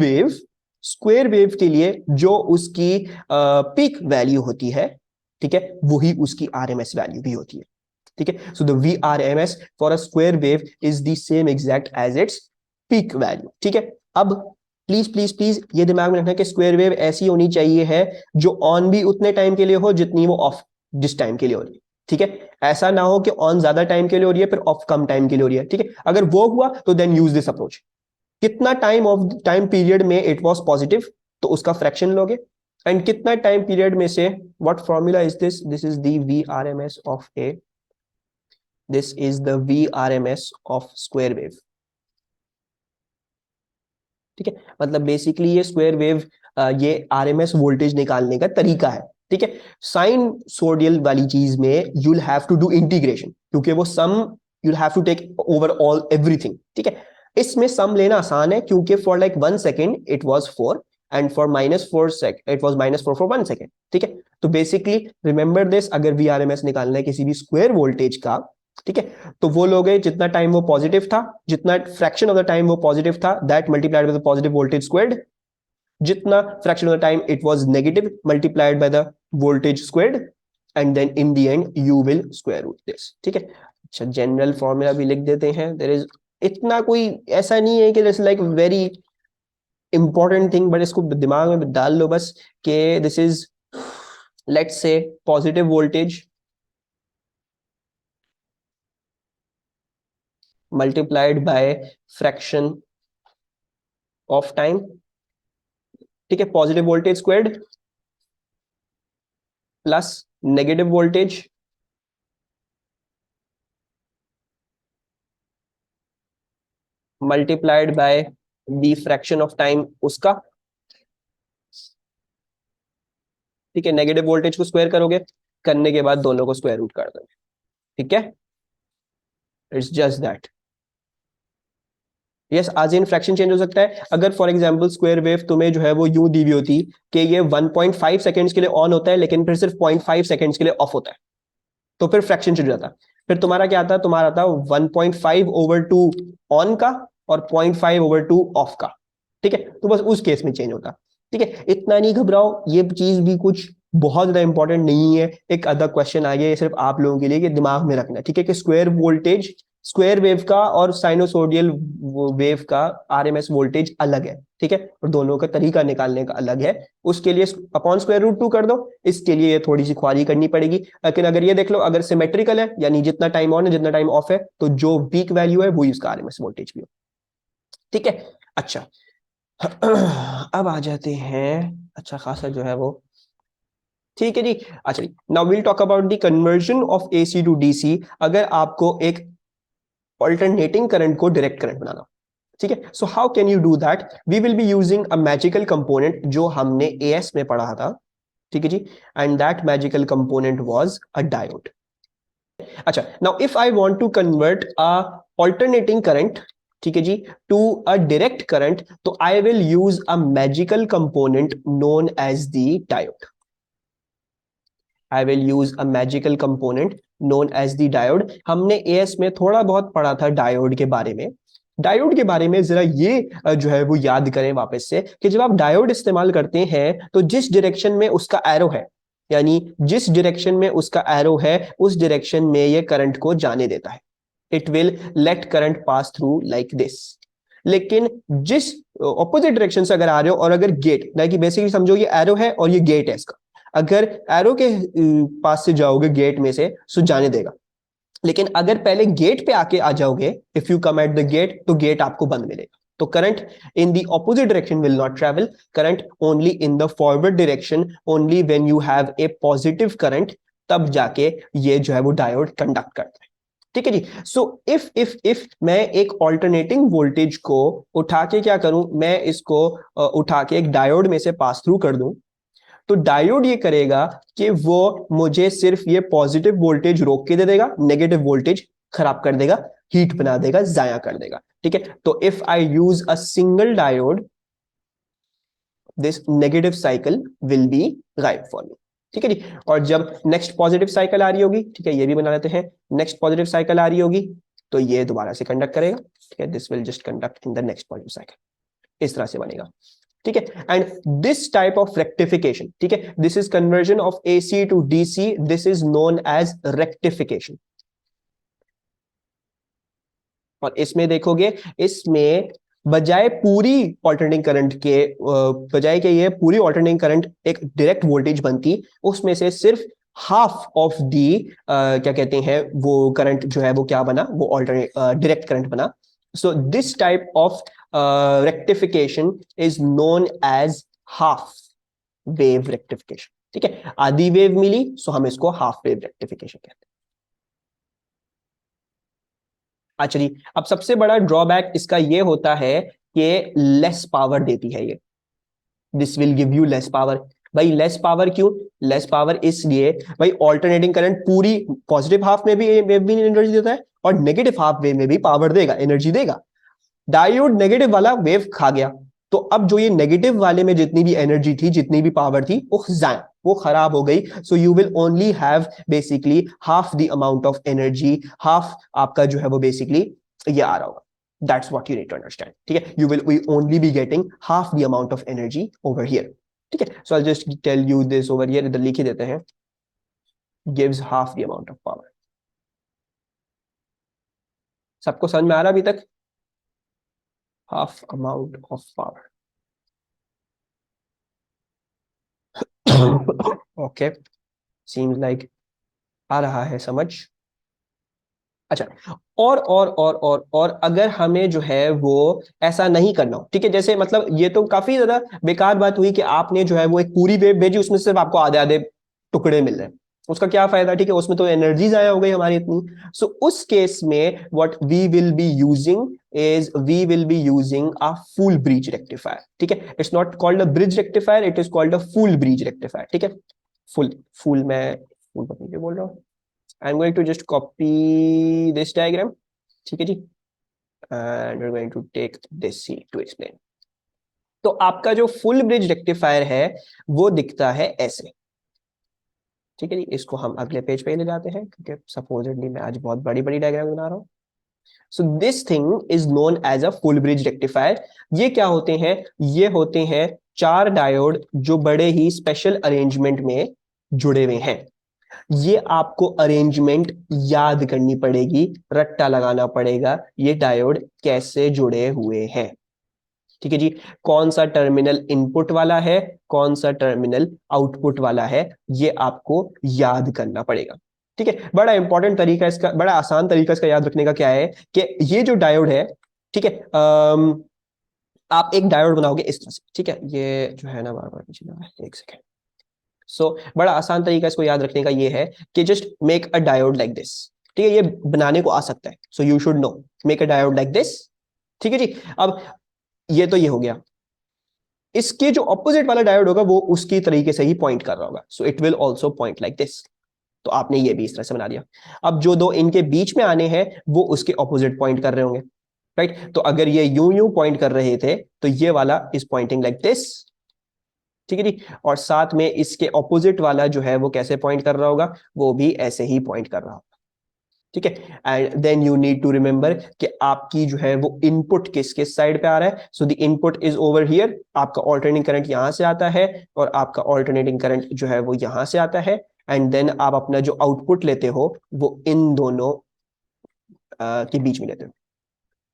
wave के लिए जो उसकी पीक वैल्यू होती है, ठीक है, वही उसकी आरएमएस वैल्यू भी होती है. ठीक है, so the VRMS for a square wave is the same exact as its peak value. ठीक है, अब प्लीज प्लीज प्लीज ये दिमाग में रखना कि स्क्वायर वेव ऐसी होनी चाहिए है जो ऑन भी उतने टाइम के लिए हो जितनी वो ऑफ जिस टाइम के लिए हो रही है. ठीक है, ऐसा ना हो कि ऑन ज्यादा टाइम के लिए हो रही है फिर ऑफ कम टाइम के लिए हो रही है. ठीक है, अगर वो हुआ तो देन यूज दिस अप्रोच. कितना टाइम पीरियड में इट वाज पॉजिटिव तो उसका फ्रैक्शन लोगे एंड कितना टाइम पीरियड में से, what formula is this? This is the VRMS of A, this is the VRMS of square wave. ठीक है, मतलब बेसिकली ये स्क्वायर वेव ये आरएमएस वोल्टेज निकालने का तरीका है. ठीक है, साइनसोइडल वाली चीज में you will have to do integration क्योंकि वो sum you will have to take over all everything. ठीक है, इसमें सम लेना आसान है क्योंकि for like 1 second it was 4 and for -4 second it was -4 for 1 second. ठीक है, तो बेसिकली रिमेंबर दिस, अगर VRMS निकालना है किसी भी स्क्वायर वोल्टेज का, ठीक है, तो वो लोग जितना टाइम वो पॉजिटिव था, जितना फ्रैक्शन ऑफ द टाइम वो पॉजिटिव था, that multiplied with the positive voltage squared. जितना fraction of the time it was negative multiplied by the voltage squared and then in the end you will square root this. ठीक है, अच्छा general formula भी लिख देते हैं. There is इतना कोई ऐसा नहीं है कि this like very important thing, but इसको दिमाग में डाल लो बस कि this is let's say positive voltage multiplied by fraction of time. ठीक है, positive voltage squared plus negative voltage multiplied by the fraction of time उसका. ठीक है, नेगेटिव वोल्टेज को स्क्वायर करोगे, करने के बाद दोनों को स्क्वायर रूट कर दोगे. ठीक है, इट्स जस्ट दैट. यस, आज इन फ्रैक्शन चेंज हो सकता है. अगर फॉर एग्जांपल स्क्वायर वेव तुम्हें जो है वो यूं दी हुई होती कि ये 1.5 सेकंड्स के लिए ऑन होता है लेकिन फिर सिर्फ 0.5 सेकंड्स के लिए ऑफ होता है, तो फिर फ्रैक्शन चेंज हो जाता. फिर तुम्हारा क्या आता, तुम्हारा आता 1.5/2 ऑन का और 0.5/2 ऑफ का. ठीक है, तो बस उस केस में चेंज होता. ठीक है, इतना नहीं घबराओ, ये चीज भी कुछ बहुत ज्यादा इंपॉर्टेंट नहीं है. एक अदर क्वेश्चन आ गया, ये सिर्फ आप लोगों के लिए कि दिमाग में रखना. ठीक है, कि स्क्वायर वोल्टेज, स्क्वायर वेव का और साइनोसोडियल वेव का आरएमएस वोल्टेज अलग है. ठीक है, और दोनों का तरीका निकालने का अलग है. उसके लिए अपॉन स्क्वायर रूट 2 कर दो. इसके लिए थोड़ी सी ख्वारी करनी पड़ेगी. लेकिन अगर ये देख लो, अगर सिमेट्रिकल है यानी जितना टाइम ऑन है जितना टाइम ऑफ है, तो जो पीक वैल्यू है वही उसका आरएमएस वोल्टेज भी हो. ठीक है, अच्छा अब आ जाते हैं अच्छा खासा जो है वो. ठीक है जी, अच्छा, now we'll talk about the conversion of AC to DC. अगर आपको एक ऑल्टरनेटिंग करंट को डायरेक्ट करंट बनाना. ठीक है, so how can you do that? We will be using a magical component जो हमने एएस में पढ़ा था. ठीक है जी, and that magical component was a diode. अच्छा, now if I want to convert a alternating current, ठीक है जी, टू अ डायरेक्ट करंट, तो I will use a magical component known as the diode. I will use a magical component known as the diode. हमने AS में थोड़ा बहुत पढ़ा था डायोड के बारे में. डायोड के बारे में जरा ये जो है वो याद करें वापस से कि जब आप डायोड इस्तेमाल करते हैं तो जिस डायरेक्शन में उसका एरो है, यानी जिस डायरेक्शन में उसका एरो है उस डायरेक्शन में ये करंट को जाने देता है. It will let current pass through like this. लेकिन जिस ऑपोजिट डायरेक्शन से अगर आ रहे हो और अगर गेट, लाइक बेसिकली समझो ये एरो है और ये गेट है इसका, अगर एरो के पास से जाओगे गेट में से तो जाने देगा. लेकिन अगर पहले गेट पे आके आ जाओगे, if you come at the gate, तो गेट आपको बंद मिलेगा. तो current in the opposite direction will not travel. Current only in the forward direction. Only when you have a positive current, तब जाके ये जो है वो डायोड कंडक्ट करता है. ठीक है जी. सो इफ मैं एक ऑल्टरनेटिंग वोल्टेज को उठा के क्या करूं, मैं इसको उठा के एक डायोड में से पास थ्रू कर दूं, तो डायोड ये करेगा कि वो मुझे सिर्फ ये पॉजिटिव वोल्टेज रोक के दे देगा, नेगेटिव वोल्टेज खराब कर देगा, हीट बना देगा, जाया कर देगा. ठीक है, तो if I use a single diode, this negative cycle will be गायब फॉर मी. ठीक है जी. और जब नेक्स्ट पॉजिटिव साइकिल आ रही होगी, ठीक है, ये भी बना लेते हैं, नेक्स्ट पॉजिटिव साइकिल आ रही होगी तो ये दोबारा से कंडक्ट करेगा. ठीक है, this will just conduct in the next positive cycle. इस तरह से बनेगा. ठीक है, and this type of rectification, ठीक है, this is conversion of AC to DC, this is known as rectification. और इसमें देखोगे, इसमें बजाय पूरी ऑल्टरनेटिंग करंट के बजाय के ये पूरी ऑल्टरनेटिंग करंट एक डायरेक्ट वोल्टेज बनती, उसमें से सिर्फ हाफ ऑफ दी क्या कहते हैं वो करंट जो है वो क्या बना, वो ऑल्टरनेट डायरेक्ट करंट बना. So this type of rectification is known as half wave rectification. ठीक है, आधी वेव मिली सो हम इसको हाफ वेव रेक्टिफिकेशन कहते हैं. अच्छा जी, अब सबसे बड़ा ड्रॉबैक इसका ये होता है कि लेस पावर देती है ये. This will give you less power. भाई लेस पावर क्यों? लेस पावर इसलिए भाई ऑल्टरनेटिंग करंट पूरी पॉजिटिव हाफ में भी वेव भी एनर्जी देता है और नेगेटिव हाफ वेव में भी पावर देगा, एनर्जी देगा. डायोड नेगेटिव वाला वेव खा गया, तो अब जो ये नेगेटिव वाले में जितनी भी एनर्जी थी, जितनी भी पावर थी, वो जाया, वो खराब हो गई. So you will only have basically half the amount of energy, half आपका जो है वो बेसिकली ये आ रहा होगा. That's what you need to understand. ठीक है, you will we only be getting half the amount of energy over here. ठीक है, so I just tell you this over here, इधर लिख ही देते हैं, gives half the amount of power. सबको समझ में आ रहा अभी तक? Half amount of power. Okay, seems like आ रहा है समझ। अच्छा, और अगर हमें जो है वो ऐसा नहीं करना हो, ठीक है, जैसे मतलब ये तो काफी ज्यादा बेकार बात हुई कि आपने जो है वो एक पूरी वेव भेजी, उसमें सिर्फ आपको आधे आधे टुकड़े मिल रहे हैं, उसका क्या फायदा? ठीक है, उसमें तो एनर्जी जाया हो गई हमारी इतनी। सो उस केस में what we will be using is, we will be using a full bridge rectifier. ठीक है, it's not called a bridge rectifier, it is called a full bridge rectifier. ठीक है, फुल, फुल मैं फुल पता नहीं क्यों बोल रहा हूँ। I am going to just copy this diagram, ठीक है जी, and we are going to take this see to explain. तो आपका जो फुल ब्रिज रेक्टिफायर है वो दिखता है ऐसे। ठीक है जी, इसको हम अगले पेज पे ले जाते हैं क्योंकि सपोजिटली मैं आज बहुत बड़ी बड़ी डायग्राम बना रहा हूँ। So this thing is known as a full bridge rectifier. ये क्या होते हैं? ये होते हैं चार डायोड जो बड़े ही स्पेशल अरेंजमेंट में जुड़े हुए हैं। ये आपको अरेंजमेंट याद करनी पड़ेगी, रट्टा लगाना पड़ेगा, ये डायोड कैसे जुड़े हुए हैं। ठीक है जी, कौन सा टर्मिनल इनपुट वाला है, कौन सा टर्मिनल आउटपुट वाला है, ये आपको याद करना पड़ेगा। ठीक है, बड़ा इंपॉर्टेंट तरीका इसका, बड़ा आसान तरीका इसका याद रखने का क्या है कि ये जो डायोड है, ठीक है, आप एक डायोड बनाओगे इस तरह से। ठीक है, ये जो है ना बार बार पीछे जा रहा है, एक सेकेंड। सो बड़ा आसान तरीका इसको याद रखने का ये है कि just make a diode like this. ठीक है, ये बनाने को आ सकता है, so you should know, make a diode like this. ठीक है जी, अब ये तो ये हो गया, इसके जो ऑपोजिट वाला डायोड होगा वो उसकी तरीके से ही पॉइंट कर रहा होगा, सो it will also point like this. तो आपने ये भी इस तरह से बना दिया। अब जो दो इनके बीच में आने हैं वो उसके ऑपोजिट पॉइंट कर रहे होंगे, राइट? तो अगर ये यूं यूं पॉइंट कर रहे थे तो ये वाला इज पॉइंटिंग लाइक दिस। ठीक है जी, और साथ में इसके ऑपोजिट वाला जो है वो कैसे पॉइंट कर रहा होगा? वो भी ऐसे ही पॉइंट कर रहा होगा। ठीक है, and then you need to remember कि आपकी जो है वो इनपुट किस किस साइड पे आ रहा है। So the input is over here, आपका ऑल्टरनेटिंग करंट यहां से आता है और आपका ऑल्टरनेटिंग करंट जो है वो यहां से आता है। एंड देन आप अपना जो आउटपुट लेते हो वो इन दोनों के बीच में लेते हो।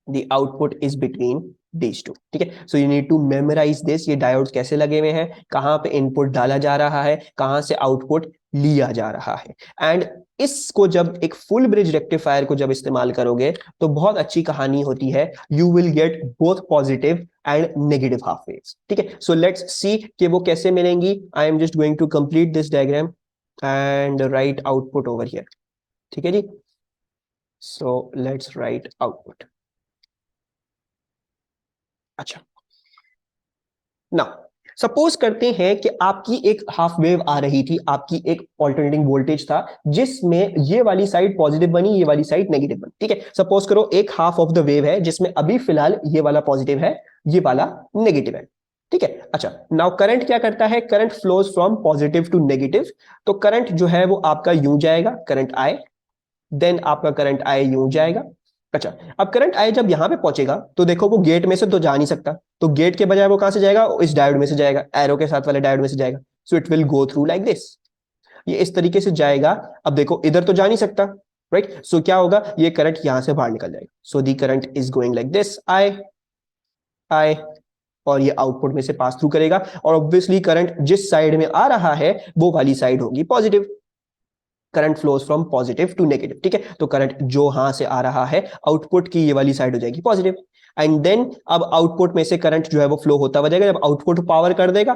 the output is between these two। ठीक है, so you need to memorize this, ये डायोड्स कैसे लगे हुए हैं, कहां पे इनपुट डाला जा रहा है, कहां से आउटपुट लिया जा रहा है। एंड इसको जब एक फुल ब्रिज रेक्टिफायर को जब इस्तेमाल करोगे तो बहुत अच्छी कहानी होती है, you will get both positive and negative half waves. ठीक है, सो लेट्स सी कि वो कैसे मिलेंगी। I am just going to complete this diagram and write output over here. ठीक है जी, सो लेट्स राइट आउटपुट। अच्छा, ना सपोज करते हैं कि आपकी एक हाफ वेव आ रही थी, आपकी एक ऑल्टरनेटिंग वोल्टेज था जिसमें ये वाली साइड पॉजिटिव बनी, ये वाली साइड नेगेटिव बनी। ठीक है, सपोज करो एक हाफ ऑफ द वेव है जिसमें अभी फिलहाल ये वाला पॉजिटिव है, ये वाला नेगेटिव है। ठीक है, अच्छा, नाउ करंट क्या करता है? Current flows from positive to negative. तो करंट जो है वो आपका यूं जाएगा, करंट आए, देन आपका करंट आए यूं जाएगा। अच्छा, अब करंट आए जब यहां पे पहुंचेगा तो देखो वो गेट में से तो जा नहीं सकता, तो गेट के बजाय वो कहां से जाएगा? इस डायोड में से जाएगा, एरो के साथ वाले डायोड में से जाएगा। सो it will go through like this, ये इस तरीके से जाएगा। अब देखो इधर तो जा नहीं सकता, राइट? सो क्या होगा? ये करंट यहां से बाहर निकल जाएगा। So the current is going like this, I I, और ये आउटपुट में से पास थ्रू करेगा, और ऑब्वियसली करंट जिस साइड में आ रहा है वो वाली साइड होगी positive. Current flows from positive to negative. ठीक है, तो करंट जो यहां से आ रहा है आउटपुट की ये वाली साइड हो जाएगी पॉजिटिव। एंड देन अब आउटपुट में से करंट जो है वो फ्लो होता हुआ जाएगा, जब आउटपुट पावर कर देगा,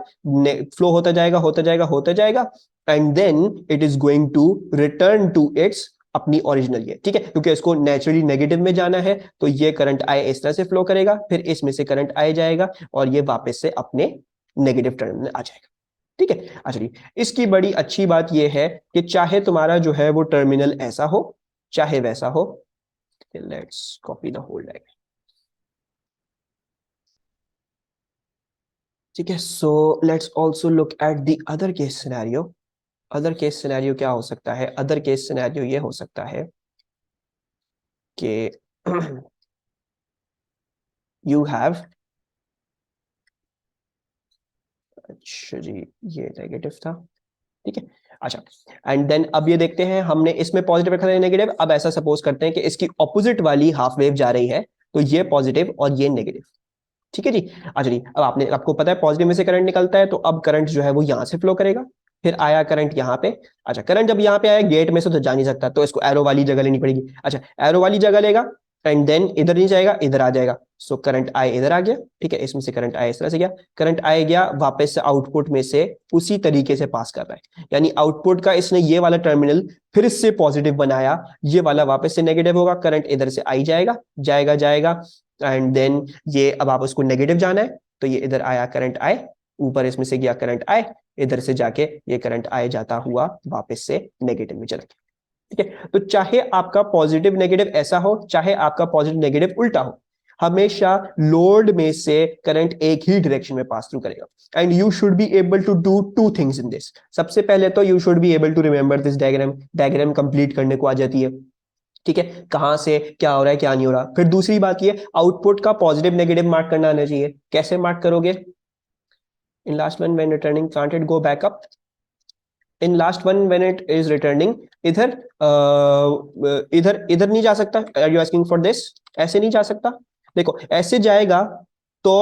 फ्लो होता जाएगा होता जाएगा होता जाएगा, and then it is going to return to its अपनी ओरिजिनल ये। ठीक है, क्योंकि इसको नेचुरली नेगेटिव में जाना है तो ये करंट आए इस तरह से फ्लो करेगा, फिर इसमें से करंट आए जाएगा और ये वापस से अपने नेगेटिव टर्मिनल आ जाएगा। ठीक है, अच्छा जी, इसकी बड़ी अच्छी बात यह है कि चाहे तुम्हारा जो है वो टर्मिनल ऐसा हो चाहे वैसा हो। Let's copy the whole diagram. ठीक है, so let's also look at the other case scenario. Other case scenario क्या हो सकता है? अदर केस सिनेरियो ये हो सकता है कि यू हैव अच्छा जी, ये नेगेटिव था, ठीक है। अच्छा, एंड देन अब ये देखते हैं, हमने इसमें पॉजिटिव रखा था नेगेटिव, अब ऐसा सपोज करते हैं कि इसकी ऑपोजिट वाली हाफ वेव जा रही है, तो ये पॉजिटिव और ये नेगेटिव, ठीक है जी। अच्छा जी, अब आपको पता है पॉजिटिव में से करंट निकलता है, तो अब करंट जो है वो यहां से फ्लो करेगा, फिर आया करंट यहाँ पे। अच्छा, करंट जब यहाँ पे आया गेट में से तो जा नहीं सकता, तो इसको एरो वाली जगह लेनी पड़ेगी। अच्छा, एरो वाली जगह लेगा एंड देन इधर नहीं जाएगा, इधर आ जाएगा। सो करंट आए इधर आ गया, ठीक है, इसमें से करंट आया इस तरह से गया, करंट आए गया वापस से आउटपुट में से उसी तरीके से पास कर रहा है, यानी आउटपुट का इसने ये वाला टर्मिनल फिर से पॉजिटिव बनाया, ये वाला वापस से नेगेटिव होगा, करंट इधर से आई जाएगा जाएगा जाएगा, एंड देन ये अब आप उसको नेगेटिव जाना है, तो ये इधर आया करंट आए, ऊपर इसमें से गया करंट आए, इधर से जाके ये करंट आए जाता हुआ वापस से नेगेटिव में चला गया, ठीक है। तो चाहे आपका पॉजिटिव नेगेटिव ऐसा हो, चाहे आपका पॉजिटिव नेगेटिव उल्टा हो, हमेशा लोड में से करंट एक ही डायरेक्शन में पास थ्रू करेगा। And you should be able to do two things in this. सबसे पहले तो you should be able to remember this diagram, diagram complete करने को आ जाती है, ठीक है, कहां से क्या हो रहा है क्या नहीं हो रहा। फिर दूसरी बात ये, आउटपुट का पॉजिटिव नेगेटिव मार्क करना आना चाहिए। कैसे मार्क करोगे? In last one when returning can't it go back up, in last one when it is returning, इधर इधर इधर नहीं जा सकता। Are you asking for this? ऐसे नहीं जा सकता, देखो ऐसे जाएगा तो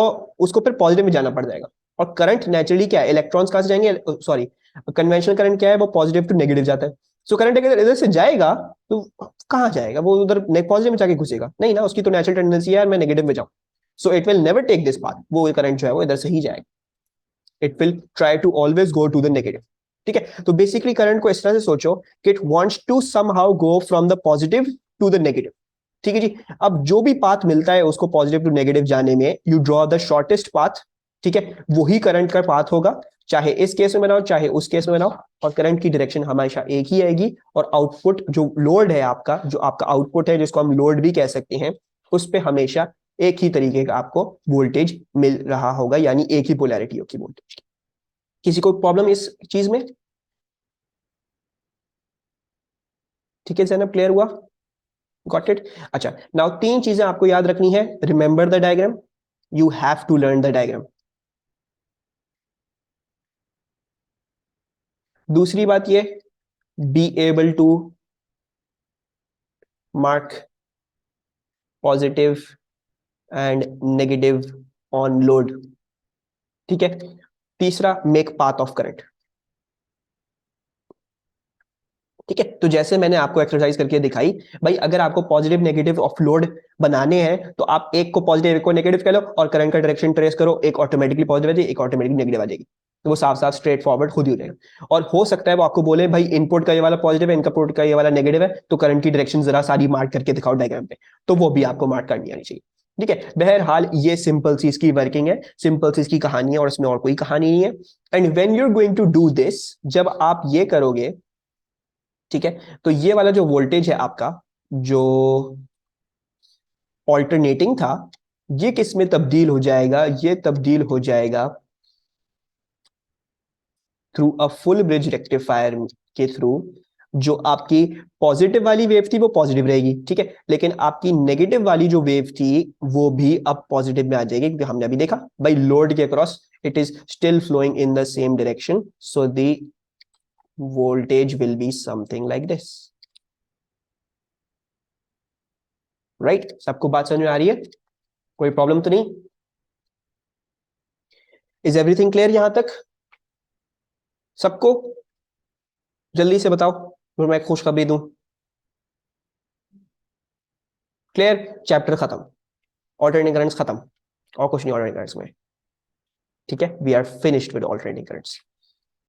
उसको फिर पॉजिटिव में जाना पड़ जाएगा। और करंट नेचुरली क्या है, इलेक्ट्रॉन्स कहां से जाएंगे, सॉरी, कन्वेंशनल करंट क्या है, वो पॉजिटिव टू नेगेटिव जाता है। सो करंट अगर इधर से जाएगा तो कहां जाएगा, वो उधर पॉजिटिव में जाके घुसेगा नहीं ना, उसकी तो नेचुरल टेंडेंसी है यार मैं नेगेटिव में जाऊं। So it will never take this path, वो करंट जो है वो इधर से ही जाएगा, it will try to always go to the negative, ठीक है। तो बेसिकली करंट को इस तरह से सोचो कि it wants to somehow go from the positive to the negative, ठीक है जी। अब जो भी पाथ मिलता है उसको पॉजिटिव टू नेगेटिव जाने में, you draw the shortest path, ठीक है, वही करंट का पाथ होगा, चाहे इस केस में बनाओ चाहे उस केस में बनाओ, और करंट की डायरेक्शन हमेशा एक ही आएगी। और आउटपुट जो लोड है आपका, जो आपका आउटपुट है जिसको हम लोड भी कह सकते हैं, उस पर हमेशा एक ही तरीके का आपको वोल्टेज मिल रहा होगा, यानी एक ही पोलैरिटी होगी वोल्टेज की। किसी को प्रॉब्लम इस चीज में? ठीक है जैनब, क्लियर हुआ? Got it? अच्छा, नाउ तीन चीजें आपको याद रखनी है। Remember the diagram, you have to learn the diagram. दूसरी बात ये, be able to mark positive and negative on load, ठीक है। तीसरा, मेक पाथ ऑफ करंट, ठीक है। तो जैसे मैंने आपको एक्सरसाइज करके दिखाई, भाई अगर आपको पॉजिटिव नेगेटिव ऑफ लोड बनाने हैं तो आप एक को पॉजिटिव एक को नेगेटिव कह लो और करंट का डायरेक्शन ट्रेस करो, एक ऑटोमेटिकली पॉजिटिव आ जाएगी एक ऑटोमेटिकली नेगेटिव आ जाएगी, तो वो साफ साफ स्ट्रेट फॉरवर्ड खुद ही हो जाएगा। और हो सकता है वो आपको बोले भाई इनपुट का ये वाला पॉजिटिव है, इनपुट का ये वाला नेगेटिव है, तो करंट की डायरेक्शन जरा सारी मार्क करके दिखाओ डायग्राम पे, तो वो भी आपको मार्क करनी आनी चाहिए, ठीक है। बहरहाल ये सिंपल सी इसकी वर्किंग है, सिंपल सी इसकी कहानी है, और इसमें और कोई कहानी नहीं है। And when you are going to do this, जब आप ये करोगे, ठीक है, तो ये वाला जो वोल्टेज है आपका, जो ऑल्टरनेटिंग था, ये किस में तब्दील हो जाएगा, ये तब्दील हो जाएगा through a full bridge rectifier के थ्रू। जो आपकी पॉजिटिव वाली वेव थी वो पॉजिटिव रहेगी, ठीक है, लेकिन आपकी नेगेटिव वाली जो वेव थी वो भी अब पॉजिटिव में आ जाएगी, क्योंकि हमने अभी देखा भाई लोड के across it is still flowing in the same direction, so the voltage will be something like this, right. सबको बात समझ में आ रही है? कोई प्रॉब्लम तो नहीं? इज एवरीथिंग क्लियर यहां तक सबको? जल्दी से बताओ फिर मैं खुशखबरी दूं। क्लियर, चैप्टर खत्म, ऑल्टरनेटिंग करंट्स खत्म, और कुछ नहीं ऑल्टरनेटिंग करंट्स में, ठीक है। We are finished with alternating currents.